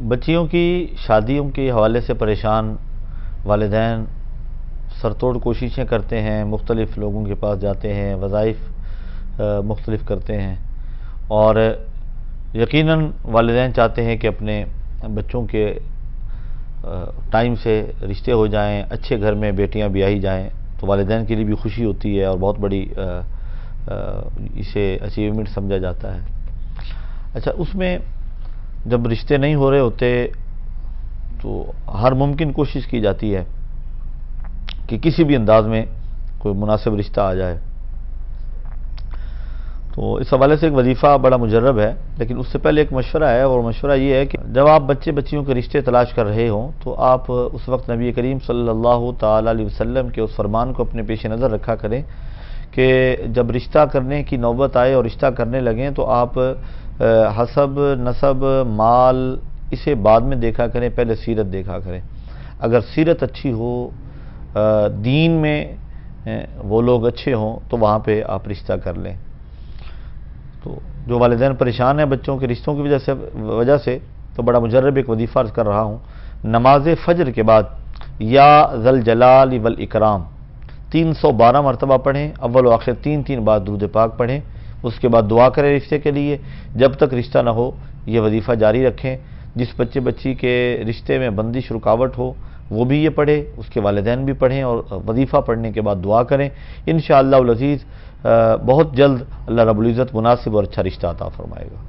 بچیوں کی شادیوں کے حوالے سے پریشان والدین سر توڑ کوششیں کرتے ہیں، مختلف لوگوں کے پاس جاتے ہیں، وظائف مختلف کرتے ہیں، اور یقیناً والدین چاہتے ہیں کہ اپنے بچوں کے ٹائم سے رشتے ہو جائیں، اچھے گھر میں بیٹیاں بیاہی جائیں، تو والدین کے لیے بھی خوشی ہوتی ہے اور بہت بڑی اسے اچیومنٹ سمجھا جاتا ہے۔ اچھا، اس میں جب رشتے نہیں ہو رہے ہوتے تو ہر ممکن کوشش کی جاتی ہے کہ کسی بھی انداز میں کوئی مناسب رشتہ آ جائے۔ تو اس حوالے سے ایک وظیفہ بڑا مجرب ہے، لیکن اس سے پہلے ایک مشورہ ہے، اور مشورہ یہ ہے کہ جب آپ بچیوں کے رشتے تلاش کر رہے ہوں تو آپ اس وقت نبی کریم صلی اللہ تعالی علیہ وسلم کے اس فرمان کو اپنے پیش نظر رکھا کریں کہ جب رشتہ کرنے کی نوبت آئے اور رشتہ کرنے لگیں تو آپ حسب، نسب، مال اسے بعد میں دیکھا کریں، پہلے سیرت دیکھا کریں۔ اگر سیرت اچھی ہو، دین میں وہ لوگ اچھے ہوں تو وہاں پہ آپ رشتہ کر لیں۔ تو جو والدین پریشان ہیں بچوں کے رشتوں کی وجہ سے تو بڑا مجرب ایک وظیفہ عرض کر رہا ہوں، نماز فجر کے بعد یا ذی الجلال والاکرام 312 مرتبہ پڑھیں، اول و آخر 3 بار درود پاک پڑھیں، اس کے بعد دعا کریں رشتے کے لیے۔ جب تک رشتہ نہ ہو یہ وظیفہ جاری رکھیں۔ جس بچی کے رشتے میں بندش رکاوٹ ہو وہ بھی یہ پڑھے، اس کے والدین بھی پڑھیں، اور وظیفہ پڑھنے کے بعد دعا کریں۔ انشاءاللہ العزیز بہت جلد اللہ رب العزت مناسب اور اچھا رشتہ عطا فرمائے گا۔